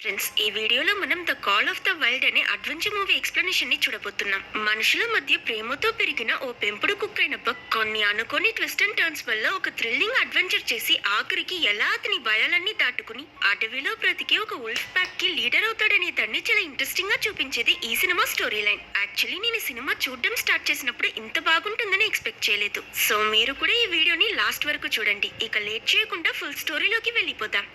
Friends, ఈ వీడియోలో మనం the call of the wild అనే అడ్వెంచర్ మూవీ ఎక్స్ప్లెనేషన్ ని చూడబోతున్నాం. మనుషుల మధ్య ప్రేమతో పెరిగిన ఓ పెంపుడు కుక్కైన బక్ కొన్ని అనుకోని ట్విస్ట్ అండ్ టర్న్స్ వల్ల ఒక థ్రిల్లింగ్ అడ్వెంచర్ చేసి ఆఖరికి ఎలా అతని భయాలన్నీ దాటుకుని అడవిలో బ్రతికే ఒక ఉల్ఫ్ ప్యాక్ కి లీడర్ అవుతాడనే దాన్ని చాలా ఇంట్రెస్టింగ్ గా చూపించేది ఈ సినిమా స్టోరీ లైన్. యాక్చువల్లీ నేను ఈ సినిమా చూడడం స్టార్ట్ చేసినప్పుడు ఇంత బాగుంటుందని ఎక్స్పెక్ట్ చేయలేదు. సో మీరు కూడా ఈ వీడియోని లాస్ట్ వరకు చూడండి. ఇక లేట్ చేయకుండా ఫుల్ స్టోరీలోకి వెళ్ళిపోదాం.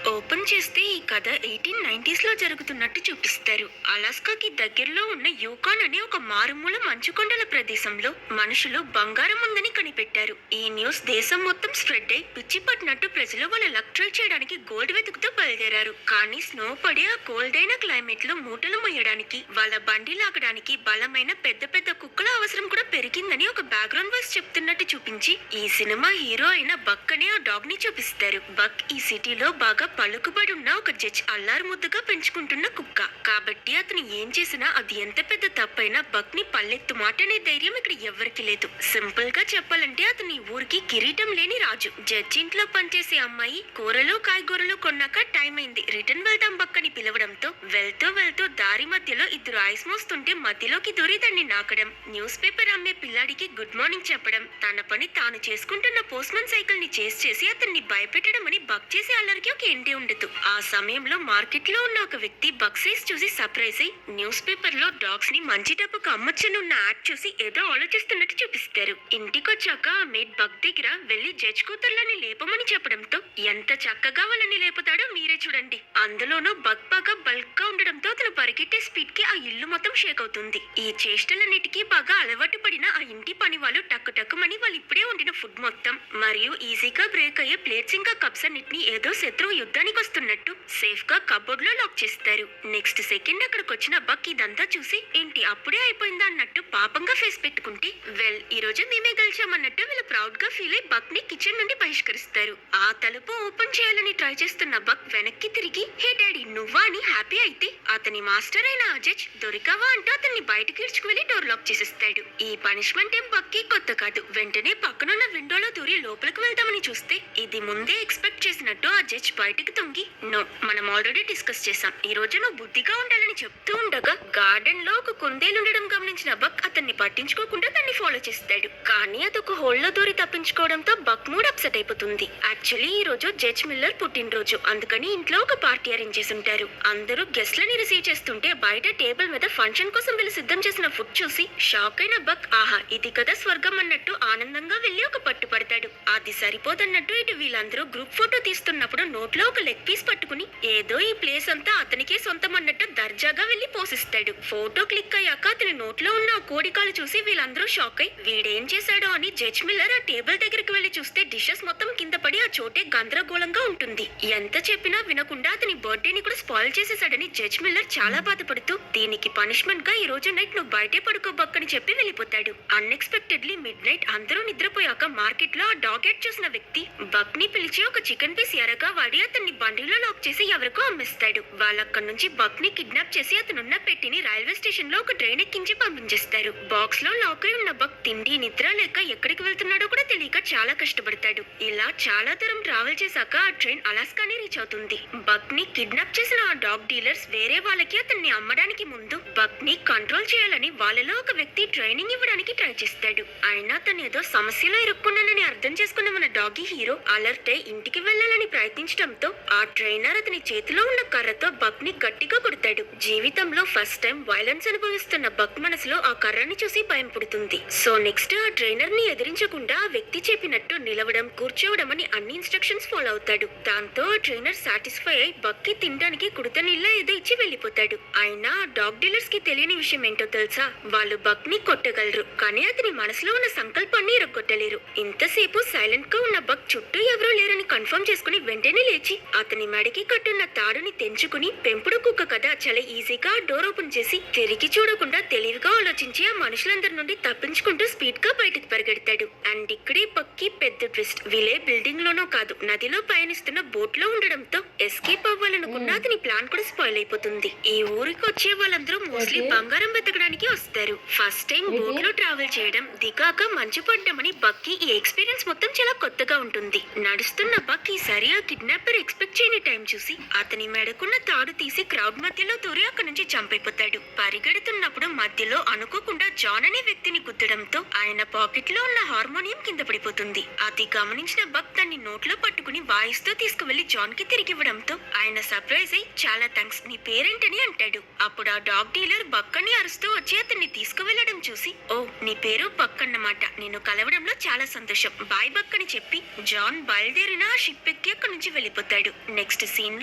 ఓపెన్ చేస్తే ఈ కథ 1890s లో జరుగుతున్నట్టు చూపిస్తారు. అలాస్కాకి దగ్గరలో ఉన్న యూకాన్ అనే ఒక మారుమూల మంచుకొండల ప్రదేశంలో మనుషులు బంగారం ఉందని కనిపెట్టారు. ఈ న్యూస్ దేశం మొత్తం స్ప్రెడ్ అయి పిచ్చి పట్టినట్టు ప్రజలు వాళ్ళ లక్ ట్రై చేయడానికి గోల్డ్ వెతుకుతూ బయలుదేరారు. కానీ స్నో పడే ఆ కోల్డ్ అయిన క్లైమేట్ లో మూటలు మొయ్యడానికి, వాళ్ళ బండి లాగడానికి బలమైన పెద్ద పెద్ద కుక్కల అవసరం కూడా పెరిగిందని ఒక బ్యాక్గ్రౌండ్ వాయిస్ చెప్తున్నట్టు చూపించి ఈ సినిమా హీరో అయిన బక్ అనే ఆ డాగ్ ని చూపిస్తారు. బక్ ఈ సిటీలో బాగా పలుకుబడి ఉన్న ఒక జడ్జ్ అల్లారు ముద్దుగా పెంచుకుంటున్న కుక్క కాబట్టి అతను ఏం చేసినా అది ఎంత పెద్ద తప్పైనా బక్ ని పల్లెత్తు మాట అనే ధైర్యం ఇక్కడ ఎవరికి లేదు. సింపుల్ గా చెప్పాలంటే అతని ఊరికి కిరీటం లేని రాజు. జడ్జి ఇంట్లో పనిచేసే అమ్మాయి కూరలు కాయగూరలు కొన్నాక టైం అయింది, రిటర్న్ వెళ్దాం బక్ అని పిలవడంతో వెళ్తూ వెళ్తూ దారి మధ్యలో ఇద్దరు ఐస్ మోస్తుంటే మధ్యలోకి దూరి దాన్ని నాకడం, న్యూస్ పేపర్ అమ్మే పిల్లాడికి గుడ్ మార్నింగ్ చెప్పడం, తన పని తాను చేసుకుంటున్న పోస్ట్మన్ సైకిల్ ని చేసి అతన్ని భయపెట్టడం అని బక్ చేసే అల్లరికి ఒక ఎండి ఉండదు. ఆ సమయంలో మార్కెట్ లో ఉన్న ఒక వ్యక్తి బక్ సైజ్ చూసి సర్ప్రైజ్ అయి న్యూస్ పేపర్ లో డాగ్స్ ని మంచి డబ్బుకు అమ్మొచ్చనున్న యాడ్ చూసి ఏదో ఆలోచిస్తున్నట్టు చూపిస్తారు. ఇంటికొచ్చాక ఆ మేడ్ బక్ దగ్గర వెళ్లి జడ్జ్ కూతుర్లని లేపమని చెప్పడంతో ఎంత చక్కగా వాళ్ళని లేపుతాడో మీరే చూడండి. అందులోనూ బక్ బాగా బల్క్ గా ఉండడంతో అతను పరిగెట్టే స్పీడ్ కి ఆ ఇల్లు మొత్తం షేక్ అవుతుంది. ఈ చేష్టలన్నిటికీ బాగా అలవాటు పడిన ఆ ఇంటి పని వాళ్ళు టక్కు టక్కుమని వాళ్ళు ఇప్పుడే వండిన ఫుడ్ మొత్తం మరియు ఈజీగా బ్రేక్ అయ్యే ప్లేట్స్ ఇంకా కప్స్ అన్నిటిని ఏదో శత్రువు యుద్ధానికి వస్తున్నట్టు సేఫ్ గా కబోర్డ్ లో లాక్ చేస్తారు. నెక్స్ట్ సెకండ్ అక్కడికి వచ్చిన బక్ ఇదంతా చూసి ఏంటి అప్పుడే అయిపోయిందా అన్నట్టు పాపంగా ఫేస్ పెట్టుకుంటే వెల్ ఈ రోజు మేమే గెలిచామన్నట్టు వీళ్ళు ప్రౌడ్ గా ఫీల్ అయి బక్ ని కిచెన్ నుండి బహిష్కరిస్తారు. ఆ తలుపు ఓపెన్ చేయాలని ట్రై చేస్తున్న బక్ వెనక్కి తిరిగి హే డాడీ నువ్వా అని హ్యాపీ అయితే అతని మాస్టర్ అయిన అజజ్ దొరికావా అంటూ అతన్ని బయటకి ఇడ్చుకు వెళ్లి డోర్ లాక్ చేసేస్తాడు. ఈ పనిష్మెంట్ ఏం బక్ కి కొత్త కాదు. వెంటనే పక్కనున్న విండోలో దూరి లోపలికి వెళ్తామని చూస్తే ఇది ముందే ఎక్స్పెక్ట్ చేసినట్టు ఆ జడ్జ్ బయటకు తొంగి నో మనం ఆల్రెడీ డిస్కస్ చేసాం, ఈ రోజు నువ్వు బుద్ధిగా ఉండాలని చెప్తూ ఉండగా గార్డెన్ లో ఒక కుందేలు ఉండడం గమనించిన బక్ అతన్ని పట్టించుకోకుండా దాన్ని ఫాలో చేస్తాడు. కానీ అదొక హోల్లో దూరి తప్పించుకోవడంతో బక్ మూడ్ అప్సెట్ అయిపోతుంది. యాక్చువల్లీ ఈ రోజు జడ్జ్ మిల్లర్ పుట్టినరోజు, అందుకని ఇంట్లో ఒక పార్టీ అరేంజ్ చేసి ఉంటారు. అందరూ గెస్ట్లని రిసీవ్ చేస్తుంటే బయట టేబుల్ మీద ఫంక్షన్ కోసం వీళ్ళు సిద్ధం చేసిన ఫుడ్ చూసి షాక్ అయిన బక్ ఆహా ఇది కదా స్వర్గం అన్నట్టు ఆనందంగా వెళ్లి ఒక పట్టు పడతాడు. అది సరిపోదన్నట్టు ఇటు వీళ్ళందరూ గ్రూప్ ఫోటో తీస్తున్నప్పుడు నోట్లో ఒక లెగ్ పీస్ పట్టుకుని ఏదో ఈ ప్లేస్ అంతా అతనికే సొంతం అన్నట్టు దర్జాగా వెళ్లి పోసిస్తాడు. ఫోటో క్లిక్ అయ్యాక అతని నోట్లో ఉన్న ఆ కోడికాలు చూసి వీళ్ళందరూ షాక్ అయి వీడేం చేశాడో అని జడ్జ్ మిల్లర్ ఆ టేబుల్ దగ్గరికి వెళ్లి చూస్తే డిషెస్ మొత్తం కింద పడి ఆ చోటే గందరగోళంగా ఉంటుంది. ఎంత చెప్పినా వినకుండా అతని బర్త్డేని కూడా స్పాయిల్ చేసేసాడని జడ్జ్ మిల్లర్ చాలా బాధపడుతూ దీనికి పనిష్మెంట్ గా ఈ రోజు నైట్ నువ్వు బయటే పడుకో బక్ అని చెప్పి వెళ్ళిపోతాడు. అన్ఎక్స్పెక్టెడ్లీ మిడ్ నైట్ అందరూ నిద్రపోయాక మార్కెట్ లో ఆ డాగ్ యాడ్ చూసిన వ్యక్తి బక్ ని పిలిచి ఒక చికెన్ పీస్ ఎరగా వాడి అతన్ని బండిలో లాక్ చేసి ఎవరికో అమ్మేస్తాడు. వాళ్ళక్కడి నుంచి బక్ ని కిడ్నాప్ చేసి అతనున్న పెట్టిని రైల్వే స్టేషన్ లో ఒక ట్రైన్ ఎక్కించి పంపించేస్తారు. బాక్స్ లో లాక్ అయి ఉన్న బక్ తిండి నిద్ర లేక ఎక్కడికి వెళ్తున్నాడో కూడా తెలియక చాలా కష్టపడతాడు. ఇలా చాలా దూరం ట్రావెల్ చేశాక ఆ ట్రైన్ అలాస్కాని రీచ్ అవుతుంది. బక్ ని కిడ్నాప్ చేసిన ఆ డాగ్ డీలర్స్ వేరే వాళ్ళకి అతన్ని అమ్మడానికి ముందు బక్ ని కంట్రోల్ చేయాలని వాళ్ళలో ఒక వ్యక్తి ట్రైనింగ్ ఇవ్వడానికి ట్రై చేస్తాడు. అయినా తను ఏదో సమస్యలో ఇరుక్కున్నానని అర్థం చేసుకున్న మన డాగీ హీరో అలర్ట్ అయి ఇంటికి వెళ్లాలని ప్రయత్నించడంతో ఆ ట్రైనర్ అతని చేతిలో ఉన్న కర్రతో బక్ ని గట్టిగా కొడతాడు. జీవితంలో ఫస్ట్ టైం వైలెన్స్ అనుభవిస్తున్న బక్ మనసులో ఆ కర్రని చూసి భయం పుడుతుంది. సో నెక్స్ట్ ఆ ట్రైనర్ ని ఎదిరించకుండా ఆ వ్యక్తి చెప్పినట్టు నిలవడం కూర్చోవడం అని అన్ని ఇన్స్ట్రక్షన్స్ ఫాలో అవుతాడు. దాంతో ఆ ట్రైనర్ సాటిస్ఫై అయి బక్ కి తినడానికి కుడత నీళ్ళ ఏదో ఇచ్చి వెళ్లిపోతాడు. అయినా డాగ్ డీలర్స్ కి తెలియని విషయం ఏంటో తెలుసా, వాళ్ళు బక్ ని కొట్టగలరు కానీ అతని మనసులో ఉన్న సంకల్పాన్ని ఇరగొట్టలేరు. ఇంతసేపు సైలెంట్ గా ఉన్న బక్ చుట్టూ ఎవరూ లేరని కన్ఫర్మ్ చేసుకుని వెంటనే లేచి అతని మెడకి కట్టున్న తాడుని తెంచుకుని పెంపుడు కుక్క కదా చాలా ఈజీగా డోర్ ఓపెన్ చేసి తిరిగి చూడకుండా తెలివిగా ఆలోచించి ఆ మనుషులందరి నుండి తప్పించుకుంటూ స్పీడ్ గా బయటకు పరిగెడతాడు. అండ్ ఇక్కడే బక్కి పెద్ద ట్విస్ట్, వీలే బిల్డింగ్ లోనో కాదు నదిలో పయనిస్తున్న బోట్ లో ఉండడంతో ఎస్కేప్ అవ్వాలనుకున్న అతని ప్లాన్ కూడా స్పాయిల్ అయిపోతుంది. ఈ ఊరికి వచ్చే వాళ్ళందరూ మోస్ట్లీ ఏంటి? బంగారం వెతకడానికి వస్తారు. ఫస్ట్ టైం ఏంటి? బోట్ లో ట్రావెల్ చేయడం, దిగాక మంచు పడ్డమని బక్కి ఈ ఎక్స్పీరియన్స్ మొత్తం చాలా కొత్తగా ఉంటుంది. నడుస్తున్న బక్ ఈసారి ఆ కిడ్నాపర్ ఎక్స్పెక్ట్ చేయని టైం చూసి అతని మెడకున్న తాడు తీసి క్రౌడ్ మధ్యలో దూరి అక్కడి నుంచి చంపైపోతాడు. పరిగెడుతున్నప్పుడు మధ్యలో అనుకోకుండా జాన్ అనే వ్యక్తిని గుద్దడంతో ఆయన పాకెట్ లో ఉన్న హార్మోనియం కింద పడిపోతుంది. అది గమనించిన బక్ దాన్ని నోట్లో పట్టుకుని వాయిస్తూ తీసుకువెళ్లి జాన్ కి తిరిగివ్వడంతో ఆయన సర్ప్రైజ్ అయి చాలా థ్యాంక్స్, నీ పేరేంటని అంటాడు. అప్పుడు ఆ డాగ్ డీలర్ బక్ అని అరుస్తూ వచ్చి అతన్ని తీసుకువెళ్లడం చూసి, ఓ నీ పేరు బక్ అన్నమాట, నేను కలవడంలో చాలా సంతోషం, బాయ్ బక్ అని చెప్పి జాన్ బయలుదేరిన ఆ షిప్ ఎక్కి అక్కడి నుంచి వెళ్ళిపోతాడు. నెక్స్ట్ సీన్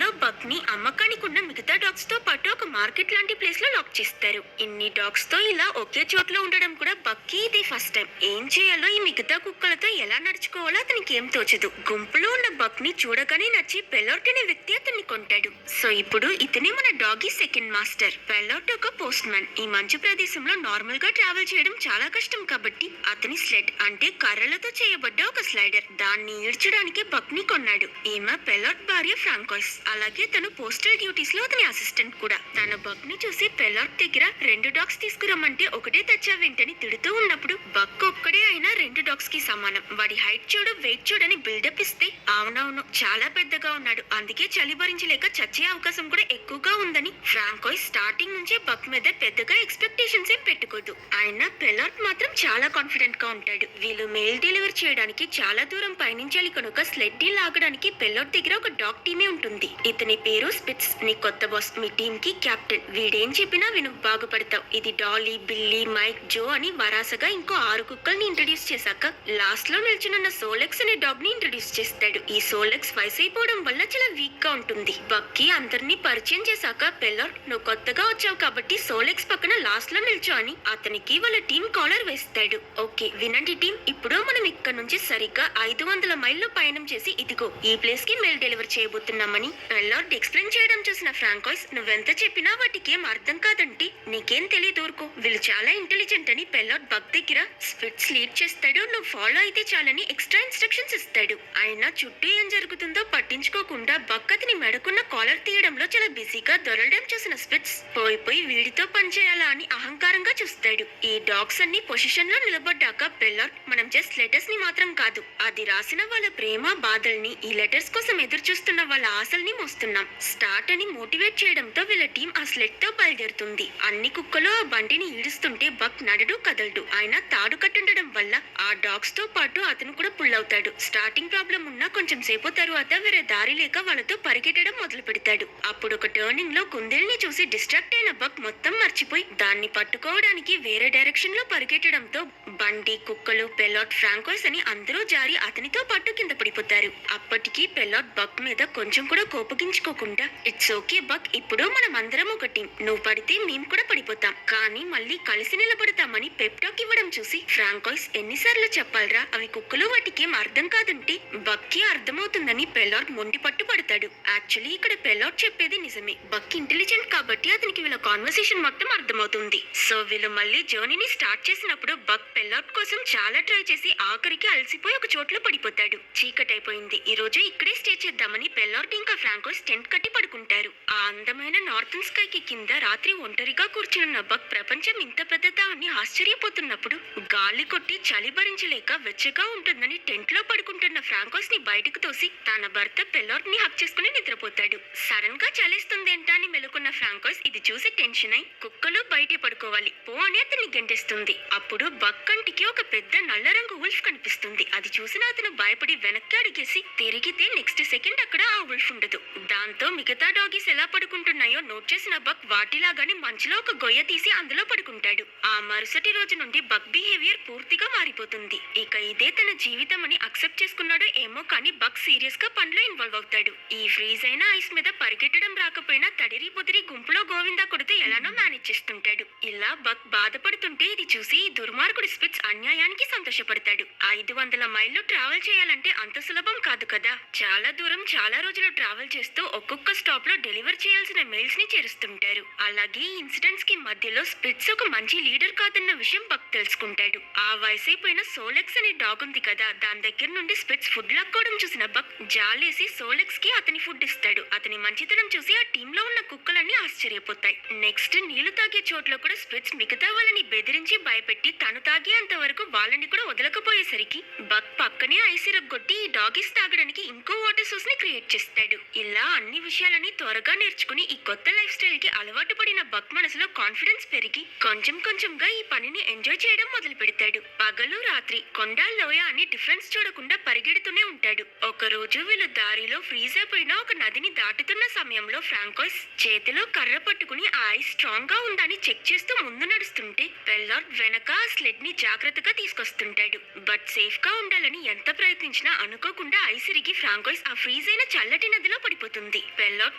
లో బక్ ని అమ్మకానికి ఉన్న మిగతా డాగ్స్ తో పాటు ఒక మార్కెట్ లాంటి ప్లేస్ లో లాక్ చేస్తారు. ఇన్ని డాగ్స్ తో ఇలా ఒకే చోట్ల ఉండడం కూడా బక్కి ఇదే ఫస్ట్ టైం. ఏం చేయాలో ఈ మిగతా కుక్కలతో ఎలా నడుచుకోవాలో అతనికి ఏం తోచదు. గుంపులో ఉన్న బక్ ని చూడగానే నచ్చి పెలోట్ అనే వ్యక్తి అతన్ని కొంటాడు. సో ఇప్పుడు ఇతనే మన డాగీ సెకండ్ మాస్టర్. పెలోట్ ఒక పోస్ట్ మ్యాన్. ఈ మంచు ప్రదేశంలో నార్మల్ గా ట్రావెల్ చేయడం చాలా కష్టం కాబట్టి అతని స్లెడ్ అంటే కర్రలతో చేయబడ్డ ఒక స్లైడర్ దాన్ని ఈడ్చడానికి బక్ ని కొన్నాడు. ఈమె పెలోట్ భార్య ఫ్రాంకోయిస్. అలాగే తను పోస్టల్ డ్యూటీస్ లో అతని అసిస్టెంట్ కూడా. తన బక్ ని చూసి పెలోట్ దగ్గర 2 డాగ్స్ తీసుకురమ్మంటే ఒకటే తెచ్చావేంటని తిడుతూ ఉన్నప్పుడు బక్ ఒక్కడే అయినా 2 డాగ్స్ కి సమానం, వాడి హైట్ చూడు వెయిట్ చూడని బిల్డప్ ఇస్తే అవునవును చాలా పెద్దగా ఉన్నాడు, అందుకే చలి భరించలేక చచ్చే అవకాశం కూడా ఎక్కువగా ఉందని ఫ్రాంకోయిస్ స్టార్టింగ్ నుంచే బక్ మీద పెద్దగా ఎక్స్పెక్టేషన్స్ ఏం పెట్టుకోదు. ఆయన పెలాట్ మాత్రం చాలా కాన్ఫిడెంట్ గా ఉంటాడు. వీళ్ళు మెయిల్ డెలివరీ చేయడానికి చాలా దూరం పయనించాలి కనుక స్లెడ్ ని లాగడానికి పెలాట్ దగ్గర ఒక డాగ్ టీమే ఉంటుంది. ఇతని పేరు స్పిట్స్. నీ కొత్త బాస్, మీ టీమ్ కి కెప్టెన్. వీడేం చెప్పినా విను, బాగుపడతావు. ఇది డాలీ, బిల్లీ, మైక్, జో అని వరాసగా ఇంకో 6 కుక్కల్ని ఇంట్రడ్యూస్ చేశాక లాస్ట్ లో నిల్చున్న సోలెక్స్ అనే డాగ్ ని ఇంట్రడ్యూస్ చేస్తాడు. ఈ సోలెక్స్ వయసు అయిపోవడం వల్ల చాలా వీక్ గా ఉంటుంది. బక్కి అందరినీ పరిచయం చేశాక పెలాట్, నువ్వు కొత్తగా వచ్చావు కాబట్టి సోలెక్స్ పక్కన లాస్ట్ లో నిల్చో అని అతనికి వాళ్ళ టీం కాలర్ వేస్తాడు. ఓకే వినండి టీం, ఇప్పుడు మనం ఇక్కడ నుంచి సరిగ్గా 500 మైళ్ళు పయనం చేసి ఇదిగో ఈ ప్లేస్ కి మెయిల్ డెలివరీ చేయబోతున్నామని పెలాట్ ఎక్స్ప్లెయిన్ చేయడం చూసిన ఫ్రాంకోయిస్, నువ్వెంత చెప్పినా వాటికి ఏం అర్థం కాదంటే నీకేం తెలియదు ఊరుకో, వీళ్ళు చాలా ఇంటెలిజెంట్ అని పెలాట్ బక్ దగ్గర స్పిట్స్ లీడ్ చేస్తాడు. నువ్వు ఫాలో అయితే చాలని ఎక్స్ట్రా ఇన్స్ట్రక్షన్స్ ఇస్తాడు. ఆయన చుట్టూ ఏం జరుగుతుందో పట్టించుకోకుండా బక్ అతని మెడకున్న కాలర్ తీయడంలో చాలా బిజీగా దొరలడం చూసిన స్పిట్స్ పోయి వీడితో పనిచేయాలా అని అహంకారంగా చూస్తాడు. ఈ డాగ్స్ అన్ని పొజిషన్ లో నిలబడ్డాక పెలాట్, మనం జస్ట్ లెటర్స్ ని మాత్రం కాదు, అది రాసిన వాళ్ళ ప్రేమ బాధల్ని, ఈ లెటర్స్ కోసం ఎదురు చూస్తున్న వాళ్ళ ఆశల్ని మోస్తున్నాం స్టార్ట్ అని మోటివేట్ చేయడంతో వీళ్ళ టీం ఆ స్లెడ్ తో బయలుదేరుతుంది. అన్ని కుక్కలు ఆ బండిని ఈడుస్తుంటే బక్ నడడు కదలడు. ఆయన తాడు కట్టుండడం వల్ల ఆ డాగ్స్ తో పాటు అతను కూడా పుల్ అవుతాడు. స్టార్టింగ్ ప్రాబ్లం ఉన్నా కొంచెం సేపు తరువాత వేరే దారి లేక వాళ్ళతో పరిగెట్టడం మొదలు పెడతాడు. అప్పుడు ఒక టర్నింగ్ లో కుందేల్ని చూసి డిస్ట్రాక్ట్ అయిన బక్ మొత్తం మర్చిపోయి దాన్ని పట్టుకోవడానికి వేరే డైరెక్షన్ లో పరిగెట్టడంతో బండి, కుక్కలు, పెలాట్, ఫ్రాంకోయిస్ అని అందరూ జారి అతనితో పాటు కింద పడిపోతారు. అప్పటికి పెలాట్ బక్ మీద కొంచెం కూడా కోపగించుకోకుండా, ఇట్స్ ఓకే బక్, ఇప్పుడు మనం అందరం ఒక టీం, నువ్వు పడితే మేము కూడా పడిపోతాం కానీ మళ్ళీ కలిసి నిలబడతామని పెప్టాక్ ఇవ్వడం చూసి ఫ్రాంకోయిస్, ఎన్నిసార్లు చెప్పాలరా, అవి కుక్కలు వాటికి ఏం అర్థం కాదంటే బక్కి అర్థమవుతుందని పెలాట్ మొండి పట్టు పడతాడు. యాక్చువల్లీ ఇక్కడ పెలాట్ చెప్పేది నిజమే, బక్ ఇంటెలిజెంట్ కాబట్టి అతనికి వీళ్ళ కాన్వర్సేషన్ మొత్తం అర్థమవుతుంది. సో వీళ్ళు మళ్ళీ జర్నీని స్టార్ట్ చేసినప్పుడు బక్ పెలాట్ కోసం చాలా ట్రై చేసి ఆఖరికి అలసిపోయి ఒక చోట్ల పడిపోతాడు. చీకటైపోయింది. ఈ రోజు ఇక్కడే స్టే చేద్దామని పెలాట్ ఇంకా ఫ్రాంకోయిస్ టెంట్ కట్టి పడుకుంటారు. ఆ అందమైన నార్థన్ స్కై కి కింద రాత్రి ఒంటరిగా కూర్చున్న బక్ ప్రపంచం ఇంత పెద్దదా అని ఆశ్చర్యపోతున్నప్పుడు గాలి కొట్టి చలి భరించలేక వెచ్చగా ఉంటుందని టెంట్ లో పడుకుంటున్న ఫ్రాంకోయిస్ ని బయటకు తోసి తన భర్త పెలాట్ ని హక్ చేసుకుని నిద్రపోతాడు. సడన్ గా చలిస్తుందేంటా అని మెలుకున్న ఫ్రాంకోయిస్ ఇది చూసి టెన్షన్ అయి కుక్కలు బయటే పడుకోవాలి పో అని అతన్ని గెంటేస్తుంది. అప్పుడు బక్ కంటికి ఒక పెద్ద నల్ల రంగు ఉల్ఫ్ కనిపిస్తుంది. అది చూసిన అతను భయపడి వెనక్కి అడిగేసి తిరిగితే నెక్స్ట్ సెకండ్ అక్కడ ఆ ఉల్ఫ్ ఉండదు. దాంతో మిగతా డాగీస్ ఎలా పడుకుంటున్నాయో నోట్ చేసిన బక్ వాటిలాగానే మంచులో ఒక గొయ్య తీసి అందులో పడుకుంటాడు. ఆ మరుసటి రోజు నుండి బక్ బిహేవియర్ పూర్తిగా మారిపోతుంది. ఇక ఇదే తన జీవితం అని అక్సెప్ట్ చేసుకున్నాడో ఏమో కానీ బక్ సీరియస్ గా పనిలో ఇన్వాల్వ్ అవుతాడు. ఈ ఫ్రీజ్ అయిన ఐస్ మీద పరిగెట్టడం రాకపోయినా తడిరి పొదిరి గుంపులో గోవిందా కొడితే ఎలానో మేనేజ్ చేస్తుంటాడు. ఇలా బక్ బాధపడుతుంటే ఇది చూసి ఈ దుర్మార్గుడి స్పిట్స్ అన్యాయానికి సంతోషపడతాడు. 500 మైళ్ళు ట్రావెల్ చేయాలంటే అంత సులభం కాదు కదా. చాలా దూరం చాలా రోజులు ట్రావెల్ చేస్తూ ఒక్కొక్క స్టాప్ లో డెలివర్ చేయాల్సిన మెయిల్స్ ని చేరుస్తుంటారు. అలాగే ఈ ఇన్సిడెంట్స్ కి మధ్యలో స్పిట్స్ ఒక మంచి లీడర్ కాదన్న విషయం బక్ తెలుసుకుంటాడు. ఆ వయసైపోయిన సోలెక్స్ అనే డాగ్ ఉంది కదా, దాని దగ్గర నుండి స్పిట్స్ ఫుడ్ లాక్కోవడం చూసిన బక్ జాలేసి సోలెక్స్ కి ఆ అతని ఫుడ్ ఇస్తాడు. అతని మంచితనం చూసి ఆ టీంలో ఉన్న కుక్కలన్నీ ఆశ్చర్యపోతాయి. నెక్స్ట్ నీళ్లు తాగే చోట్ల కూడా స్పిట్స్ మిగతా వాళ్ళని బెదిరించి భయపెట్టి తను తాగేంత వరకు వాళ్ళని కూడా వదలకపోయేసరికి బక్ పక్కనే ఐస్ సిరప్ కొట్టి ఈ డాగీస్ తాగడానికి ఇంకో వాటర్ సోర్స్ ని క్రియేట్ చేస్తాడు. ఇలా అన్ని విషయాలని త్వరగా నేర్చుకుని ఈ కొత్త లైఫ్ స్టైల్ కి అలవాటు పడిన బక్ మనసులో కాన్ఫిడెన్స్ పెరిగి కొంచెం కొంచెంగా ఈ పనిని ఎంజాయ్ చేయడం మొదలు పెడతాడు. పగలు రాత్రి కొండ లోయ అని డిఫరెన్స్ చూడకుండా పరిగెడుతూనే ఉంటాడు. ఒక రోజు వీళ్ళు దారిలో ఫ్రీజ్ అయిపోయిన ఒక నదిని దాటుతున్న సమయంలో ఫ్రాంకోయిస్ చేతిలో కర్ర పట్టుకుని ఆ ఐస్ స్ట్రాంగ్ గా ఉందని చెక్ చేస్తూ ముందు నడుస్తుంటే పెల్లార్డ్ వెనక ఆ స్లెడ్ ని జాగ్రత్తగా తీసుకొస్తుంటాడు. బట్ సేఫ్ గా ఉండాలని ఎంత ప్రయత్నించినా అనుకోకుండా ఐస్ ఇరిగి ఫ్రాంకోయిస్ ఆ ఫ్రీజ్ అయిన చల్లటి నదిలో పడిపోతుంది. పెల్లార్డ్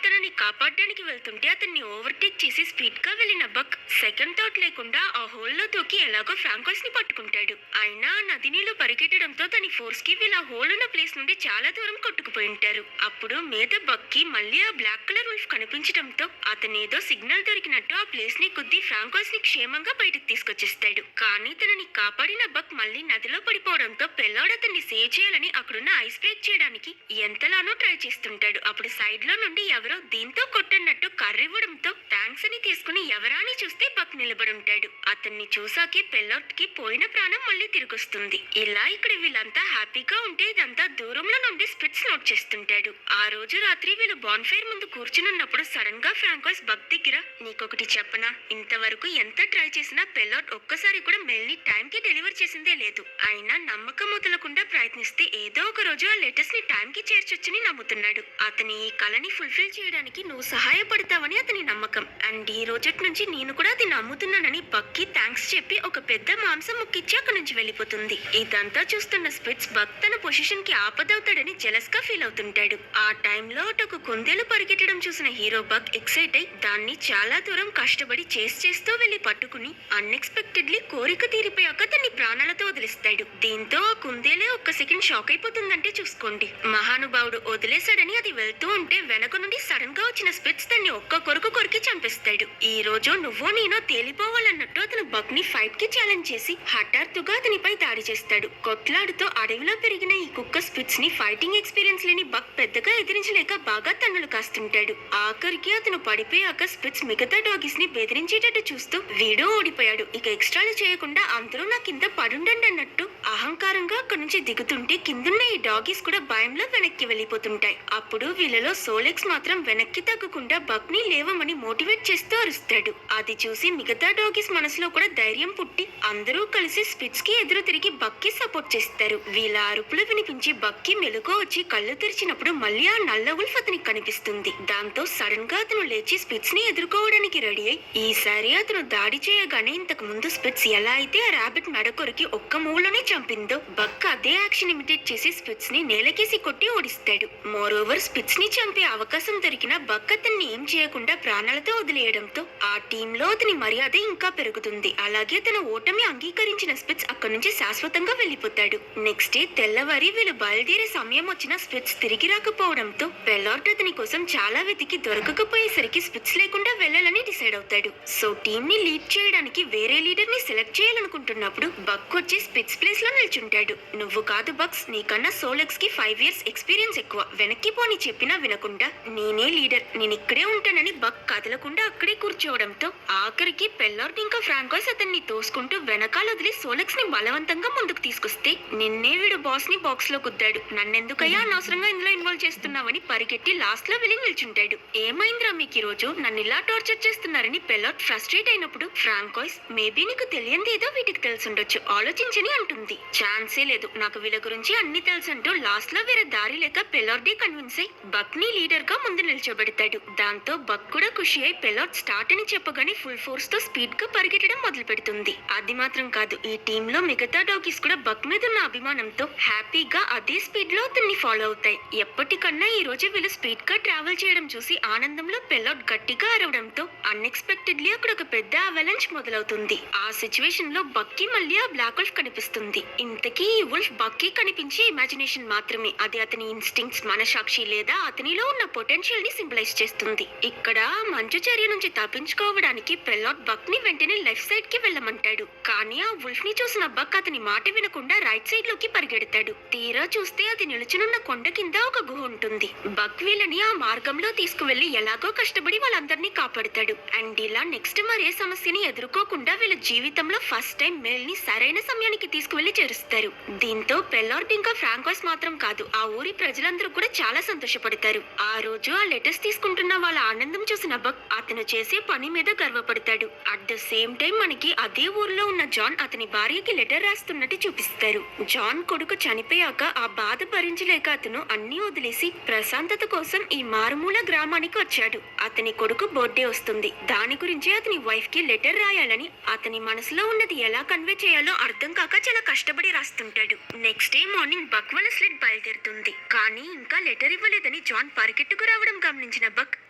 తనని కాపాడడానికి వెళ్తుంటే అతన్ని ఓవర్టేక్ చేసి స్పీడ్ గా వెళ్లిన బక్ సెకండ్ థాట్ లేకుండా ఆ హోల్ లో దూకి ఎలాగో ఫ్రాంకోయిస్ ని పట్టుకుంటాడు. అయినా ఆ నది నీళ్లు పరిగెట్టడంతో తన ఫోర్స్ కి వీళ్ళ హోల్ ఉన్న ప్లేస్ నుండి చాలా దూరం కొట్టుకుపోయి ఉంటారు. అప్పుడు మీద బక్ కి మళ్ళీ ఆ బ్లాక్ కలర్ ఉల్ఫ్ కనిపించడంతో అతనేదో సిగ్నల్ దొరికినట్టు ఆ ప్లేస్ ని గుద్ది ఫ్రాంకోయిస్ ని క్షేమంగా బయటకు తీసుకొచ్చేస్తాడు. కానీ తనని కాపాడిన బక్ మళ్ళీ నదిలో పడిపోవడంతో పెల్లార్డ్ అతన్ని సేవ్ చేయాలని అక్కడున్న ఐస్ బ్రేక్ చేయడానికి ఎంతలానో ట్రై చేస్తుంటాడు. అప్పుడు సైడ్ లో నుండి ఎవరో దీంతో కొట్టన్నట్టు కర్రివ్వడంతో థ్యాంక్స్ అని తీసుకుని ఎవరా అని చూస్తే బక్ నిలబడి ఉంటాడు. అతన్ని చూసాకే పెల్లార్డ్ కి పోయిన ప్రాణం మళ్ళీ తిరిగొస్తుంది. ఇలా ఇక్కడ వీళ్ళంతా హ్యాపీగా ఉంటే ఇదంతా దూరంలో నుండి స్పిట్స్ నోట్ చేస్తుంటాడు. ఆ రోజు రాత్రి వీళ్ళు బాన్ఫైర్ ముందు కూర్చునున్నప్పుడు సడన్ గా ఫ్రాంకోయిస్ బక్ దగ్గర నీకొకటి చెప్పనా, ఇంతవరకు ఎంత ట్రై చేసినా పెల్లార్డ్ ఒక్కసారి కూడా మెయిల్ ని టైం కి డెలివర్ చేసిందే లేదు. అయినా నమ్మకం వదలకుండా ప్రయత్నిస్తే ఏదో ఒక రోజు ఆ లెటర్స్ ని టైం కి చేర్చొచ్చని నమ్ముతున్నాడు. అతని ఈ కళని ఫుల్ఫిల్ చేయడానికి నువ్వు సహాయపడతావని అతని నమ్మకం. అండ్ ఈ రోజటి నుంచి నేను కూడా అది నమ్ముతున్నానని బక్కి థ్యాంక్స్ చెప్పి ఒక పెద్ద మాంసం ముక్కిచ్చి అక్కడి నుంచి వెళ్ళిపోతుంది. ఇదంతా చూస్తున్న స్పిట్స్ బక్ తన పొజిషన్ కి ఆపదవుతాడని జెలస్ గా ఫీల్ అవుతుంటాడు. ఆ టైంలో ఒక కుందేలు పరిగెట్టడం చూసిన హీరో బక్ ఎక్సైట్ అయి దాన్ని చాలా దూరం కష్టపడి చేస్తూ వెళ్లి పట్టుకుని అన్ఎక్స్పెక్టెడ్లీ కోరిక తీరిపోయాక తన్ని ప్రాణాలతో వదిలిస్తాడు. దీంతో ఆ కుందేలే ఒక్క సెకండ్ షాక్ అయిపోతుందంటే చూసుకోండి. మహానుభావుడు వదిలేశాడని అది వెళ్తూ ఉంటే వెనక నుండి సడన్ గా వచ్చిన స్పిట్స్ తన్ని ఒక్క కొరికి చంపేస్తాడు. ఈ రోజు నువ్వో నేనో తేలిపోవాలన్నట్టు అతను బక్ ని ఫైట్ కి ఛాలెంజ్ చేసి హఠాత్తుగా అతనిపై దాడి చేస్తాడు. కొట్లాడుతూ అడవిలో పెరిగిన ఈ కుక్క స్పిట్స్ ని ఫైటింగ్ ఎక్స్పీరియన్స్ లేని బక్ పెద్దగా ఎదిరించలేక బాగా తన్నులు కాస్తుంటాడు. ఆఖరికి అతను పడిపోయాక స్పిట్స్ మిగతా డాగీస్ ని బెదిరించేటట్టు చూస్తూ వీడో ఓడిపోయాడు, ఇక ఎక్స్ట్రాలు చేయకుండా అందరూ నా కింద పడుండండి అన్నట్టు అహంకారంగా అక్కడి నుంచి దిగుతుంటే కిందున్న ఈ డాగీస్ కూడా భయంలో వెనక్కి వెళ్ళిపోతుంటాయి. అప్పుడు వీళ్ళలో సోలెక్స్ మాత్రం వెనక్కి తగ్గకుండా బక్ ని లేవమని మోటివేట్ చేస్తూ అరుస్తాడు. అది చూసి మిగతా డాగీస్ మనసులో కూడా ధైర్యం పుట్టి అందరూ కలిసి స్పిట్స్ కి ఎదురు తిరిగి బక్ కి సపోర్ట్ చేస్తారు. వీళ్ళ అరుపులు వినిపించి బక్ కి మెలకువ వచ్చి కళ్ళు తెరిచినప్పుడు మళ్ళీ ఆ నల్ల ఉల్ఫ్ అతనికి కనిపిస్తుంది. దాంతో సడన్ గా అతను లేచి స్పిట్స్ ని ఎదుర్కోవడానికి రెడీ అయి ఈసారి అతను దాడి చేయగానే ఇంతకు ముందు స్పిట్స్ ఎలా అయితే ఆ రాబిట్ మెడ కొరికి ఒక్క మూవలోనే చంపిందో బక్ అదే యాక్షన్ ఇమిటేట్ చేసి స్పిట్స్ ని నేలకేసి కొట్టి ఓడిస్తాడు. మోరోవర్ స్పిట్స్ ని చంపే అవకాశం దొరికిన బక్ అతన్ని ఏం చేయకుండా ప్రాణాలతో వదిలేయడంతో ఆ టీంలో అతని మర్యాద ఇంకా పెరుగుతుంది. అలాగే తన ఓటమి అంగీకరించిన స్పిట్స్ అక్కడి నుంచి శాశ్వతంగా వెళ్లిపోతాడు. నెక్స్ట్ డే తెల్లవారి వీళ్ళు బయలుదేరే సమయం వచ్చిన స్పిట్స్ తిరిగి రాకపోవడంతో పెల్లార్డ్ అతని కోసం చాలా వెతికి దొరకకపోయేసరికి స్పిట్స్ లేకుండా వెళ్ళాలని డిసైడ్ అవుతాడు. సో టీమ్ ని లీడ్ చేయడానికి వేరే లీడర్ ని సెలెక్ట్ చేయాలనుకుంటున్నప్పుడు బక్ వచ్చి స్పిట్స్ ప్లేస్ లో నిల్చుంటాడు. నువ్వు కాదు బక్స్, నీకన్నా సోలెక్స్ కి 5 years ఎక్స్పీరియన్స్ ఎక్కువ, వెనక్కి పోని చెప్పినా వినకుండా నేనే లీడర్, నేను ఇక్కడే ఉంటానని బక్ కదలకుండా అక్కడే కూర్చోవడంతో ఆఖరికి పెల్లార్డ్ ఇంకా ఫ్రాంకోయిస్ అతన్ని తోసుకుంటూ వెనకాల వదిలి సోలెక్స్ ని బలవంతంగా ముందుకు తీసుకొస్తే నిన్నే వీడు బాస్ ని బాక్స్ లో కుద్దాడు, నన్నెందుకయ్యా అనవసరంగా ఇందులో ఇన్వాల్వ్ చేస్తున్నావని పరిగెట్టి లాస్ట్ లో వెళ్ళి నిల్చుంటాడు. ఏమైందిరా మీకు ఈ రోజు, నన్ను ఇలా టార్చర్ చేస్తున్నారని పెల్లార్డ్ ఫ్రస్ట్రేట్ అయినప్పుడు ఫ్రాంకోయిస్ మేబీ నీకు తెలియందేదో వీటికి తెలుసుండొచ్చు, ఆలోచించని అంటుంది. ఛాన్సే లేదు, నాకు వీళ్ళ గురించి అన్ని తెలుసంటూ లాస్ట్ లో వేరే దారి లేక పెల్లార్డే కన్విన్స్ అయి బక్ ని లీడర్ గా ముందు నిల్చోబెడతాడు. దాంతో బక్ కూడా ఖుషి అయి పెల్లార్డ్ స్టార్ట్ అని చెప్పగానే ఫుల్ ఫోర్స్ తో స్పీడ్ గా పరిగెట్టడం మొదలు పెడుతుంది. అది మాత్రం కాదు, ఈ టీమ్ లో మిగతా డాగీస్ కూడా బక్ మీద ఉన్న అభిమానంతో హ్యాపీగా అదే స్పీడ్ లో అతన్ని ఫాలో అవుతాయి. ఎప్పటికన్నా ఈ రోజు వీళ్ళు స్పీడ్ గా ట్రావెల్ చేయడం చూసి ఆనందంలో పెల్లార్డ్ గట్టిగా అరవడంతో అన్ఎక్స్పెక్టెడ్లీ అక్కడ ఒక పెద్ద అవలంచ్ మొదలవుతుంది. ఆ సిచ్యువేషన్ లో బక్కి మళ్ళీ ఆ బ్లాక్ ఉల్ఫ్ కనిపిస్తుంది. ఇంతకీ ఈ ఉల్ఫ్ బక్కి కనిపించే ఇమాజినేషన్ మాత్రమే, అది అతని ఇన్స్టింక్ట్స్, మనసాక్షి లేదా అతనిలో ఉన్న పొటెన్షియల్ ని సింబలైజ్ చేస్తుంది. ఇక్కడ మంచు చర్య నుంచి తప్పించుకోవడానికి పెల్లార్డ్ బక్ ని వెంటనే లెఫ్ట్ సైడ్ కి వెళ్ళమంటాడు. కానీ ఆ ఉల్ఫ్ ని చూసిన బక్ అతని మాట వినకుండా రైట్ సైడ్ లోకి పరిగెడతాడు. తీరా చూస్తే అది నిలుచునున్న కొండ కింద ఒక గుహ ఉంటుంది. ఉంటుంది. బక్ వీళ్ళని ఆ మార్గంలో తీసుకువెళ్లి ఎలాగో కష్టపడి వాళ్ళందరినీ కాపాడుతాడు. అండ్ ఇలా నెక్స్ట్ మరే సమస్యని ఎదుర్కోకుండా వీళ్ళ జీవితంలో ఫస్ట్ టైం మేల్ ని సరైన సమయానికి తీసుకువెళ్లి చేరుస్తారు. దీంతో పెల్లార్డ్ ఇంకా ఫ్రాంకోయిస్ మాత్రం కాదు, ఆ ఊరి ప్రజలందరూ కూడా చాలా సంతోషపడతారు. ఆ రోజు ఆ లెటర్స్ తీసుకుంటున్న వాళ్ళ ఆనందం చూసిన బక్ అతను చేసే పని మీద గర్వపడతాడు. అట్ ద సేమ్ టైం మనకి అదే ఊర్లో ఉన్న జాన్ అతని భార్యకి లెటర్ రాస్తున్నట్టు చూపిస్తారు. జాన్ కొడుకు చనిపోయాక ఆ బాధ భరించలేక అతను అన్ని వదిలేసి ప్రశాంతత కోసం ఈ మారుమూల గ్రామానికి వచ్చాడు. అతని కొడుకు బర్త్డే వస్తుంది. దాని గురించి అతని వైఫ్ కి లెటర్ రాయాలని అతని మనసులో ఉన్నది ఎలా కన్వే చేయాలో అర్థం కాక చాలా కష్టపడి రాస్తుంటాడు. నెక్స్ట్ డే మార్నింగ్ బక్ వాళ్ళ స్లెడ్ బయలుదేరుతుంది. కానీ ఇంకా లెటర్ ఇవ్వలేదని జాన్ పరిగెట్టుకు రావడం గమనించిన బక్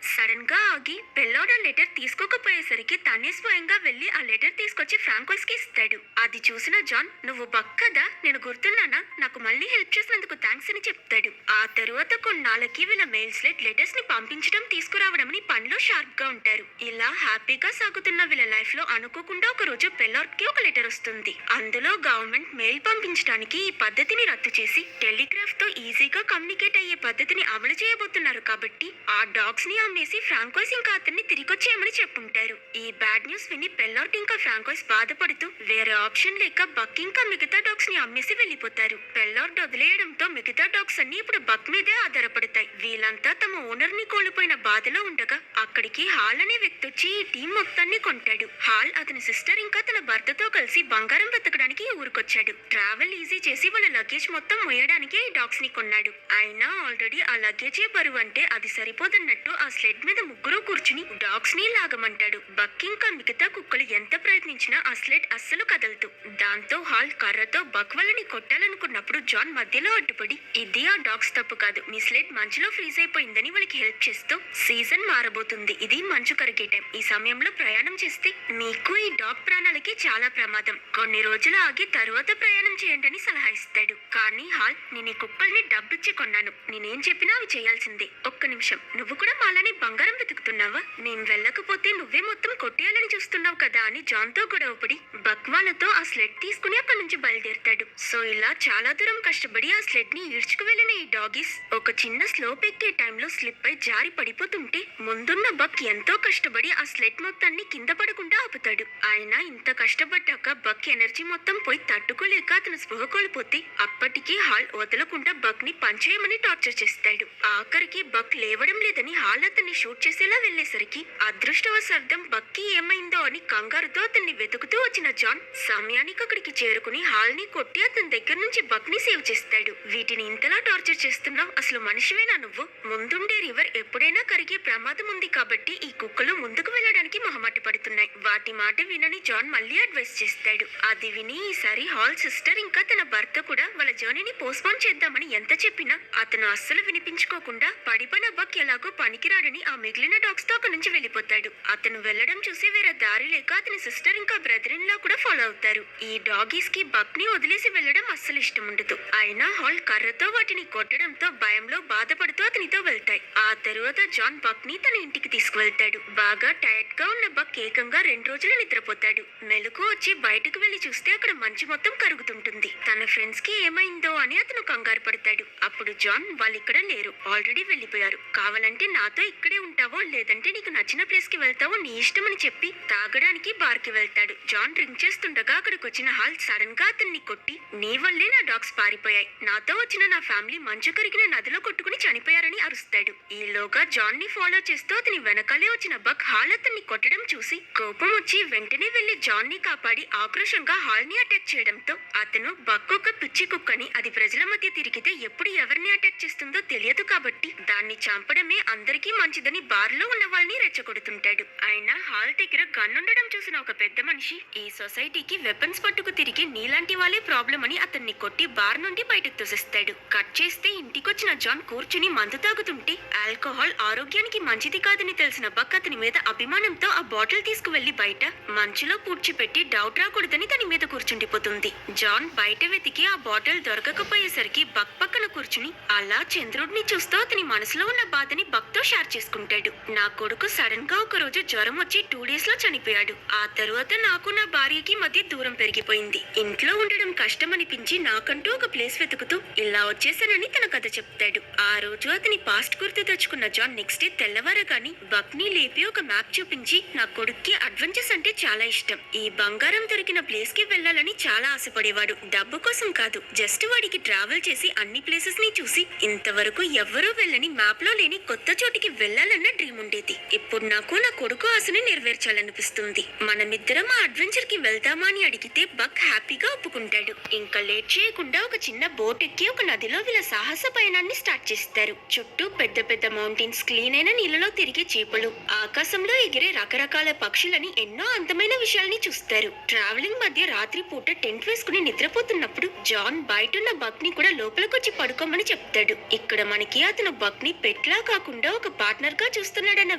సడన్ గా ఆగి పెల్లార్డ్ లెటర్ తీసుకోకపోయేసరికి తనే స్వయంగా వెళ్లి ఆ లెటర్ తీసుకొచ్చి ఫ్రాంకోయిస్ కి ఇస్తాడు. అది చూసిన జాన్, నువ్వు బక్ కదా, నేను గుర్తున్నానా, నాకు మళ్ళీ హెల్ప్ చేసినందుకు థ్యాంక్స్ అని చెప్తాడు. ఆ తరువాత కొన్నాళ్ళకి వీళ్ళ మెయిల్ స్లెట్ లెటర్స్ ని పంపించడం తీసుకురావడం పనిలో షార్ప్ గా ఉంటారు. ఇలా హ్యాపీగా సాగుతున్న వీళ్ళ లైఫ్ లో అనుకోకుండా ఒక రోజు పెల్లార్డ్ కి ఒక లెటర్ వస్తుంది. అందులో గవర్నమెంట్ మెయిల్ పంపించడానికి ఈ పద్ధతిని రద్దు చేసి టెలిగ్రాఫ్ తో ఈజీగా కమ్యూనికేట్ అయ్యే పద్ధతిని అమలు చేయబోతున్నారు. కాబట్టి ఆ డాగ్స్ ని అమ్మేసి ఫ్రాంకోయిస్ ఇంకా అతన్ని తిరిగొచ్చేయమని చెప్పుంటారు. ఈ బ్యాడ్ న్యూస్ విని పెల్లార్డ్ ఇంకా ఫ్రాంకోయిస్ బాధపడుతూ వేరే ఆప్షన్ లేక బక్ ఇంకా మిగతా డాగ్స్ ని అమ్మేసి వెళ్లిపోతారు. పెల్లార్డ్ వదిలేయడంతో మిగతా డాగ్స్ అన్ని ఇప్పుడు బక్ మీదే ఆధారపడతాయి. వీళ్ళంతా తమ ఓనర్ ని కోల్పోయిన బాధలో ఉండగా అక్కడికి హాల్ అనే వ్యక్తి వచ్చి ఈ టీం మొత్తాన్ని కొంటాడు. హాల్ అతని సిస్టర్ ఇంకా తన భర్తతో కలిసి బంగారం వెతకడానికి ఊరుకొచ్చాడు. ట్రావెల్ ఈజీ చేసి వాళ్ళ లగేజ్ మొత్తం మోయడానికి ఈ డాగ్స్ ని కొన్నాడు. అయినా ఆల్రెడీ ఆ లగేజే బరువు అంటే అది సరిపోదన్నట్టు ఆ స్లెడ్ మీద ముగ్గురు కూర్చుని డాగ్స్ ని లాగమంటాడు. బక్ ఇంకా మిగతా కుక్కలు ఎంత ప్రయత్నించినా ఆ స్లెడ్ అస్సలు కదలదు. దాంతో హాల్ కర్రతో బక్ వాళ్ళని కొట్టాలనుకున్నప్పుడు జాన్ మధ్యలో అడ్డుపడి, ఇది ఆ డాగ్స్ తప్పు కాదు, మీ స్లెడ్ మంచులో ఫ్రీజ్ అయిపోయిందని వాళ్ళకి హెల్ప్ చేస్తూ, సీజన్ మారబోతుంది, ఇది మంచు కరిగే టైం, ఈ సమయంలో ప్రయాణం చేస్తే మీకు ఈ డాగ్ ప్రాణాలకి చాలా ప్రమాదం, కొన్ని రోజులు ఆగి తరువాత ప్రయాణం చేయండి అని సలహా ఇస్తాడు. కానీ హాల్, నేను ఈ కుక్కల్ని డబ్బిచ్చి కొన్నాను, నేనేం చెప్పినా అవి చేయాల్సిందే. ఒక్క నిమిషం, నువ్వు కూడా మాలాని బంగారం వెతుకుతున్నావా? నేను వెళ్ళకపోతే నువ్వే మొత్తం కొట్టేయాలని చూస్తున్నావు కదా అని జాన్ తో గొడవపడి బక్ వాళ్ళతో ఆ స్లెడ్ తీసుకుని అక్కడి నుంచి బయలుదేరుతాడు. సో ఇలా చాలా దూరం కష్టపడి ఆ స్లెడ్ ని ఈడ్చుకు వెళ్లిన ఈ డాగీస్ ఒక చిన్న స్లోప్ ఎక్కే టైంలో స్లిప్ అయి జారి పడిపోతుంటే ముందున్న బక్ ఎంతో కష్టపడి ఆ స్లెడ్ మొత్తాన్ని కింద పడకుండా ఆపుతాడు. అయినా ఇంత కష్టపడ్డాక బక్ ఎనర్జీ మొత్తం పోయి తట్టుకోలేక అతను స్పృహ కోల్పోతే అప్పటికీ హాల్ వదలకుండా బక్ ని పంచేయమని టార్చర్ చేస్తాడు. ఆఖరికి బక్ లేవడం లేదని హాల్ అతన్ని షూట్ చేసేలా వెళ్లేసరికి అదృష్టవశార్థం బక్ కి ఏమైందో అని కంగారుతో అతన్ని వెతుకుతూ వచ్చిన జాన్ సమయానికి అక్కడికి చేరుకుని హాల్ ని కొట్టి అతని దగ్గర నుంచి బక్ ని సేవ్ చేస్తాడు. వీటిని ఇంతలా టార్చర్ చేస్తున్నావు, అసలు మనిషివేనా నువ్వు? ముందుండే రివర్ ఎప్పుడైనా కరిగే ప్రమాదం ఉంది కాబట్టి ఈ కుక్కలు ముందుకు వెళ్ళడానికి మొహమాట పడుతున్నాయి, వాటి మాట వినని జాన్ మళ్ళీ అడ్వైస్ చేస్తాడు. అది విని ఈసారి హాల్ సిస్టర్ ఇంకా తన భర్త కూడా వాళ్ళ జర్నీని పోస్ట్పోన్ చేద్దామని ఎంత చెప్పినా అతను అస్సలు వినిపించుకోకుండా పడిపోయిన బక్ ఎలాగో పనికిరాడని ఆ మిగిలిన డాగ్స్ తో అక్కడి నుంచి వెళ్ళిపోతాడు. అతను వెళ్లడం చూసి వేరే దారి లేక అతని సిస్టర్ ఇంకా బ్రదర్ ఇన్ లా కూడా ఫాలో అవుతారు. ఈ డాగీస్ కి బక్ ని వదిలేసి వెళ్లడం అస్సలు ఇష్టం ఉండదు. అయినా హాల్ కర్రతో వాటిని కొట్టడంతో భయంలో బాధపడుతూ అతనితో వెళ్తాయి. ఆ తరువాత జాన్ బక్ ని తన ఇంటికి తీసుకువెళ్తాడు. బాగా టైర్డ్ గా ఉన్న బక్ ఏకంగా 2 రోజులు నిద్రపోతాడు. మెలకు వచ్చి బయటకు వెళ్లి చూస్తే అక్కడ మంచు మొత్తం కరుగుతుంటుంది. తన ఫ్రెండ్స్ కి ఏమైందో అని అతను కంగారు పడతాడు. అప్పుడు జాన్, వాళ్ళిక్కడ లేరు, ఆల్రెడీ వెళ్లిపోయారు, కావాలంటే నాతో ఇక్కడే ఉంటావో లేదంటే నీకు నచ్చిన ప్లేస్ కి వెళ్తావో నీ ఇష్టం అని చెప్పి తాగడానికి బార్ కి వెళ్తాడు. జాన్ డ్రింక్ చేస్తుండగా అక్కడికి వచ్చిన హాల్ సడన్ గా అతన్ని కొట్టి, నీ వల్లే నా డాగ్స్ పారిపోయాయి, నాతో వచ్చిన నా ఫ్యామిలీ మంచు కరిగిన నదిలో కొట్టుకుని చనిపోయారని అరుస్తాడు. ఈలోగా జాన్ ని ఫాలో చేస్తూ అతని వెనకాలే వచ్చిన బక్ హాల్ అతన్ని కొట్టడం చూసి కోపం వచ్చి వెంటనే వెళ్లి జాన్ ని కాపాడి ఆక్రోషంగా హాల్ ని అటాక్ చేయడంతో అతను బక్ ఒక పిచ్చి కుక్కని, అది ప్రజల మధ్య తిరిగితే ఎప్పుడు ఎవరిని అటాక్ చేస్తుందో తెలియదు కాబట్టి దాన్ని చంపడమే అందరికీ మంచిదని బార్ లో ఉన్న వాళ్ళని రెచ్చగొడుతుంటాడు. అయినా హాల్ దగ్గర గన్ ఉండడం చూసిన ఒక పెద్ద మనిషి, ఈ సొసైటీకి వెపన్స్ పట్టుకు తిరిగి నీలాంటి వాళ్ళే ప్రాబ్లం అని అతన్ని కొట్టి బార్ నుండి బయటకు తోసేస్తాడు. కట్ చేస్తే ఇంటికొచ్చిన జాన్ కూర్చుని మందు తాగుతుంటే ఆల్కహాల్ ఆరోగ్యానికి మంచిది కాదని తెలిసిన బక్ అతని మీద అభిమానంతో ఆ బాటిల్ తీసుకువెళ్లి బయట మంచులో పూడ్చిపెట్టి డౌట్ రాకూడదని తన మీద కూర్చుండిపోతుంది. జాన్ బయట వెతికి ఆ బాటిల్ దొరకకపోయేసరికి బక్ పక్కన కూర్చుని అలా చంద్రుడిని చూస్తూ అతని మనసులో ఉన్న బాధని బక్ తో షేర్ చేసుకుంటాడు. నా కొడుకు సడన్ గా ఒక రోజు జ్వరం వచ్చి 2 days లో చనిపోయాడు. ఆ తరువాత నాకు నా భార్యకి మధ్య దూరం పెరిగిపోయింది. ఇంట్లో ఉండడం కష్టం అనిపించి నాకంటూ ఒక ప్లేస్ వెతుకుతూ ఇలా వచ్చేసానని తన కథ చెప్తాడు. ఆ రోజు అతని పాస్ట్ గుర్తు తెచ్చుకున్న జాన్ నెక్స్ట్ డే తెల్లవారగాని బక్ ని లేపి ఒక మ్యాప్ చూపించి, నా కొడుక్కి అడ్వెంచర్స్ అంటే చాలా ఇష్టం, ఈ బంగారం దొరికిన ప్లేస్ కి వెళ్ళాలని చాలా ఆశపడేవాడు. డబ్బు కోసం కాదు, జస్ట్ వాడికి ట్రావెల్ చేసి అన్ని ప్లేసెస్ ని చూసి ఇంతవరకు ఎవ్వరూ వెళ్ళని మ్యాప్ లో లేని కొత్త చోటికి వెళ్ళాలన్న డ్రీమ్ ఉండేది. ఇప్పుడు నాకు నా కొడుకు ఆశని నెరవేర్చాలనిపిస్తుంది. మనమిద్దరం ఆ అడ్వెంచర్ కి వెళ్దామా అని అడిగితే బక్ హ్యాపీగా ఒప్పుకుంటాడు. ఇంకా లేట్ చేయకుండా ఒక చిన్న బోట్ ఎక్కి ఒక నదిలో వీళ్ళ సాహస పయనాన్ని స్టార్ట్ చేస్తారు. చుట్టూ పెద్ద పెద్ద మౌంటైన్స్, క్లీన్ అయిన నీళ్ళలో తిరిగే చేపలు, ఆకాశంలో ఎగిరే రకరకాల పక్షులని, ఎన్నో అందమైన విషయాల్ని చూస్తారు. ట్రావెలింగ్ మధ్య రాత్రి పూట టెంట్ వేసుకుని నిద్రపోతున్నప్పుడు జాన్ బయటున్న బక్ ని కూడా లోపలికొచ్చి పడుకోమని చెప్తాడు. ఇక్కడ మనకి అతను బక్ ని పెట్లా కాకుండా ఒక పార్ట్నర్ గా చూస్తున్నాడన్న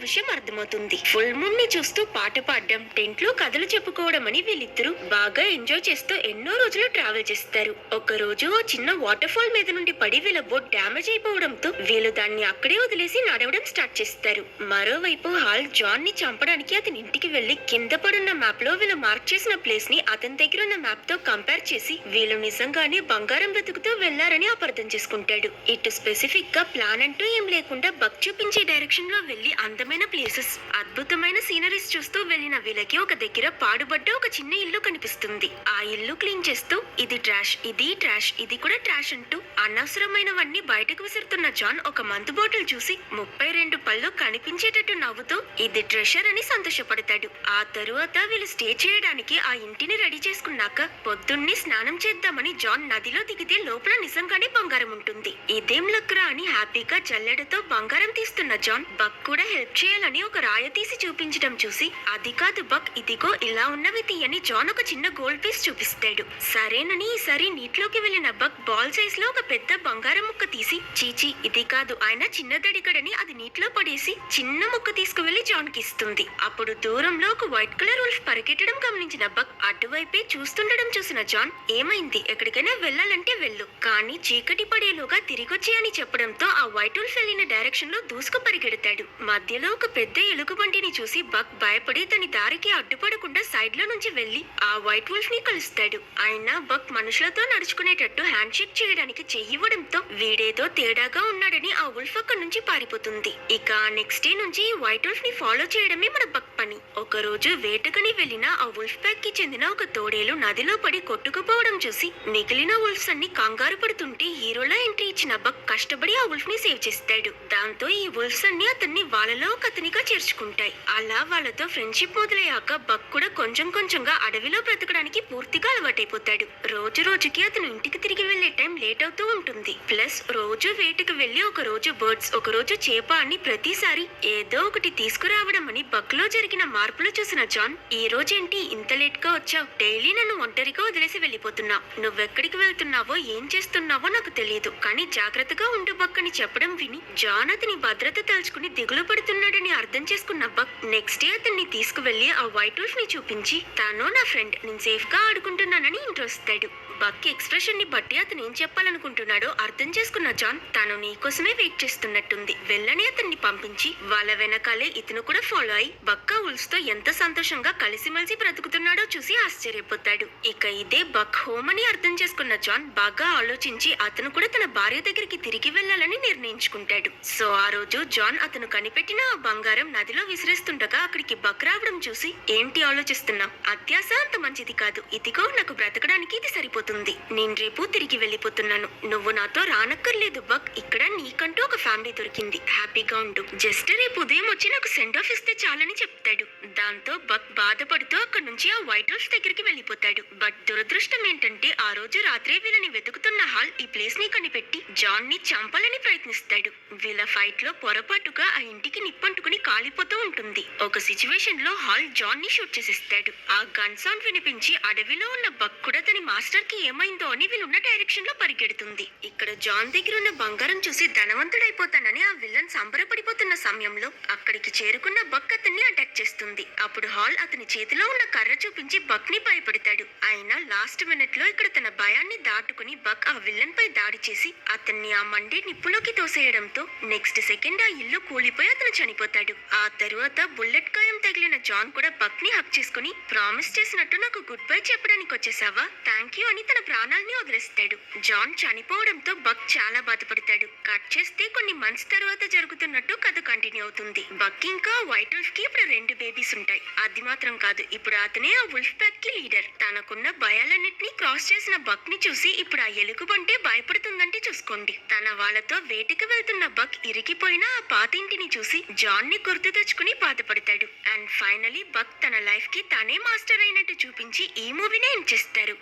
విషయం అర్థమవుతుంది. ఫుల్ మూన్ ని చూస్తూ పాట పాడడం, టెంట్ లో కథలు చెప్పుకోవడం అని వీళ్ళిద్దరూ బాగా ఎంజాయ్ చేస్తూ ఎన్నో రోజులు ట్రావెల్ చేస్తారు. ఒక రోజు ఓ చిన్న వాటర్ ఫాల్ మీద నుండి పడి వీళ్ళ బోట్ డ్యామేజ్ అయిపోవడంతో వీళ్ళు దాన్ని అక్కడే వదిలేసి నడవడం స్టార్ట్ చేస్తారు. మరోవైపు హాల్ జాన్ ని చంపడానికి అతని ఇంటికి వెళ్లి కింద పడున్న మ్యాప్ లో వీళ్ళు మార్క్ చేసిన ప్లేస్ ని అతని దగ్గర ఉన్న మ్యాప్ తో కంపేర్ చేసి వీళ్ళు నిజంగానే బంగారం వెతుకుతూ వెళ్లారని అపార్థం చేసుకుంటాడు. ఇటు స్పెసిఫిక్ గా ప్లాన్ అంటూ ఏం లేకుండా బక్ చూపించే డైరెక్షన్ లో వెళ్లి అందమైన ప్లేసెస్, అద్భుతమైన సీనరీస్ చూస్తూ వెళ్లిన వీళ్ళకి ఒక దగ్గర పాడుబడ్డ ఒక చిన్న ఇల్లు కనిపిస్తుంది. ఆ ఇల్లు క్లీన్ చేస్తూ ఇది ట్రాష్, ఇది ట్రాష్, ఇది కూడా ట్రాష్ అంటూ అనవసరమైనవన్నీ బయటకు విసురుతున్న జాన్ ఒక మందు బాటిల్ చూసి 32 పళ్ళు కనిపించేటట్టు నవ్వుతూ ఇది ట్రెషర్ అని సంతోషపడతాడు. ఆ తరువాత వీళ్ళు స్టే చేయడానికి ఆ ఇంటిని రెడీ చేసుకున్నాక పొద్దున్నే స్నానం చేద్దామని జాన్ నదిలో దిగితే లోపల నిజంగానే బంగారం ఉంటుంది. ఇదేం లక్రా అని హ్యాపీగా జల్లెడతో బంగారం తీస్తున్న జాన్ బక్ కూడా హెల్ప్ చేయాలని ఒక రాయ తీసి చూపించడం చూసి, అది కాదు బక్, ఇదిగో ఇలా ఉన్నవి తీయని జాన్ ఒక చిన్న గోల్డ్ పీస్ చూపిస్తాడు. సరేనని ఈసారి నీటిలోకి వెళ్లిన బక్ బాల్ సైజ్ లో ఒక పెద్ద బంగారం ముక్క తీసి, చీచి ఇది కాదు, ఆయన చిన్నదడిగడని అది నీటిలో పడేసి చిన్న ముక్క తీసుకువెళ్లి జాన్ కి ఇస్తుంది. అప్పుడు దూరంలో ఒక వైట్ కలర్ ఉల్ఫ్ పరిగెట్టడం గమనించిన బక్ అటువైపే చూస్తుండడం చూసిన జాన్, ఏమైంది, ఎక్కడికైనా వెళ్ళాలంటే వెళ్ళు, కానీ చీకటి పడేలోగా తిరిగొచ్చి అని చెప్పడంతో ఆ వైట్ ఉల్ఫ్ వెళ్లిన డైరెక్షన్ లో దూసుకు పరిగెడతాడు. మధ్యలో ఒక పెద్ద ఎలుగుబంటిని చూసి బక్ భయపడి దాని దారికి అడ్డుపడకుండా సైడ్ లో నుంచి వెళ్లి ఆ వైట్ ఉల్ఫ్ ని కలుస్తాడు. అయినా బక్ మనుషులతో నడుచుకునేటట్టు హ్యాండ్ షేక్ చేయడానికి చెయ్యివ్వడంతో వీడేదో తేడాగా ఉన్నాడని ఆ ఉల్ఫ్ అక్కడి నుంచి పారిపోతుంది. ఇక నెక్స్ట్ డే నుంచి ఈ వైట్ ఉల్ఫ్ ని ఫాలో చేయడమే మన బక్ పని. ఒక రోజు వేటకని వెళ్లిన ఆ ఉల్ఫ్ ప్యాక్ కి చెందిన ఒక తోడేలు నదిలో పడి కొట్టుకుపోవడం చూసి మిగిలిన ఉల్ఫ్స్ అన్ని కంగారు పడుతుంటే హీరోలా ఎంట్రీ ఇచ్చిన బక్ కష్టపడి ఆ ఉల్ఫ్ ని సేవ్ చేస్తాడు. దాంతో ఈ ఉల్ఫ్స్ అన్ని అతన్ని వాళ్ళలో ఒక అతనిగా చేర్చుకుంటాయి. అలా వాళ్ళతో ఫ్రెండ్షిప్ మొదలయ్యాక బక్ కూడా కొంచెం కొంచెంగా అడవిలో బ్రతకడానికి పూర్తిగా అలవాటైపోతాడు. రోజు రోజుకి అతను ఇంటికి తిరిగి వెళ్లే టైం లేట్ అవుతూ ఉంటుంది. ప్లస్ రోజు వేటకు వెళ్లి ఒక రోజు బర్డ్స్, ఒక రోజు చేప అని ప్రతిసారి ఏదో ఒకటి తీసుకురావడం అని బక్ లో జరిగిన మార్పులు చూసిన జాన్, ఈ రోజేంటి ఇంత లేట్ గా వచ్చావు, డైలీ నన్ను ఒంటరిగా వదిలేసి వెళ్ళిపోతున్నావు, నువ్వెక్కడికి వెళ్తున్నావో ఏం చేస్తున్నావో నాకు తెలియదు, కానీ జాగ్రత్తగా ఉండు బక్ అని చెప్పడం విని జాన్ అతని భద్రత తలుచుకుని దిగులు పడుతున్నాడని అర్థం చేసుకున్న బక్ నెక్స్ట్ డే అతన్ని తీసుకువెళ్లి ఆ వైట్ ఉల్ఫ్ ని చూపించి, తాను నా ఫ్రెండ్, నేను సేఫ్ గా ఆడుకుంటున్నానని ఇంట్రో ఇస్తాడు. బక్ ఎక్స్ప్రెషన్ ని బట్టి అతను ఏం చెప్పాలనుకుంటున్నాడో అర్థం చేసుకున్న జాన్, తాను నీకోసమే వెయిట్ చేస్తున్నట్టుంది, వెళ్ళని అతన్ని పంపించి వాళ్ళ వెనకాలే ఇతను కూడా ఫాలో అయి బక్క ఉల్ఫ్స్ తో ఎంత సంతోషంగా కలిసిమెలిసి బ్రతుకుతున్నాడో చూసి ఆశ్చర్యపోతాడు. ఇక ఇదే బక్ హోమ్ అని అర్థం చేసుకున్న జాన్ బాగా ఆలోచించి అతను కూడా తన భార్య దగ్గరికి తిరిగి వెళ్ళాలని నిర్ణయించుకుంటాడు. సో ఆ రోజు జాన్ అతను కనిపెట్టిన ఆ బంగారం నదిలో విసిరేస్తుండగా అక్కడికి బక్ రావడం చూసి, ఏంటి ఆలోచిస్తున్నావు, అత్యాశ అంత మంచిది కాదు, ఇదిగో నాకు బ్రతకడానికి ఇది సరిపోతుంది, నేను రేపు తిరిగి వెళ్ళిపోతున్నాను, నువ్వు నాతో రానక్కర్లేదు బక్, ఇక్కడ నీకంటూ ఒక ఫ్యామిలీ దొరికింది, హ్యాపీగా ఉండు, జస్ట్ రేపు ఉదయం వచ్చి నాకు సెండ్ ఆఫ్ ఇస్తే చాలని చెప్తాడు. దాంతో బక్ బాధపడుతూ అక్కడి నుంచి ఆ వైట్ హౌస్ దగ్గరికి వెళ్ళిపోతాడు. బట్ దురదృష్టం ఏంటంటే ఆ రోజు రాత్రే వీళ్ళని వెతుకుతున్న హాల్ ఈ ప్లేస్ ని కనిపెట్టి జాన్ ని చంపాలని ప్రయత్నిస్తాడు. వీళ్ళ ఫైట్ లో పొరపాటుగా ఆ ఇంటికి నిప్పంటుకుని కాలిపోతూ ఉంటుంది. ఒక సిచ్యువేషన్ లో హాల్ జాన్ ని షూట్ చేసిస్తాడు. ఆ గన్ సౌండ్ వినిపించి అడవిలో ఉన్న బక్ కూడా తన మాస్టర్ కి ఏమైందో అని వీళ్ళున్న డైరెక్షన్ లో పరిగెడుతుంది. ఇక్కడ జాన్ దగ్గర ఉన్న బంగారం చూసి ధనవంతుడైపోతానని ఆ విలన్ సంబరపడిపోతున్న సమయంలో అక్కడికి చేరుకున్న బక్ అతన్ని అటాక్ చేస్తుంది. అప్పుడు హాల్ అతని చేతిలో ఉన్న కర్ర చూపించి బక్ ని భయపడతాడు. అయినా లాస్ట్ మినిట్ లో ఇక్కడ తన భయాన్ని దాటుకుని బక్ ఆ విలన్ పై దాడి చేసి అతన్ని ఆ మండే నిప్పులోకి తోసేయడంతో నెక్స్ట్ సెకండ్ ఆ ఇల్లు కూలిపోయి అతను చనిపోతాడు. ఆ తరువాత బుల్లెట్ గాయం తగిలిన జాన్ కూడా బక్ ని హక్ చేసుకుని ప్రామిస్ చేసినట్టు నాకు గుడ్ బై చెప్పడానికి వచ్చేసావా, థ్యాంక్ యూ అని తన ప్రాణాల్ని వదిలేస్తాడు. జాన్ చనిపోవడంతో బక్ చాలా బాధపడతాడు. కట్ చేస్తే కొన్ని మంత్స్ తర్వాత జరుగుతున్నట్టు కథ కంటిన్యూ అవుతుంది. బక్ ఇంకా వైట్ వుల్ఫ్ కి ఇప్పుడు 2 బేబీస్ ఉంటాయి. అది మాత్రం కాదు, ఇప్పుడు అతనే ఆ వుల్ఫ్ ప్యాక్ కి లీడర్. తనకున్న భయాలన్నిటినీ క్రాస్ చేసిన బక్ ని చూసి ఇప్పుడు ఆ ఎలుగుబంటే భయపడుతుందంటే చూసుకోండి. తన వాళ్ళతో వేటకి వెళ్తున్న బక్ ఇరికిపోయిన ఆ పాత ఇంటిని చూసి జాన్ ని గుర్తు తెచ్చుకుని బాధపడతాడు. అండ్ ఫైనలీ బక్ తన లైఫ్ కి తనే మాస్టర్ అయినట్టు చూపించి ఈ మూవీనే ఎండ్ చేస్తారు.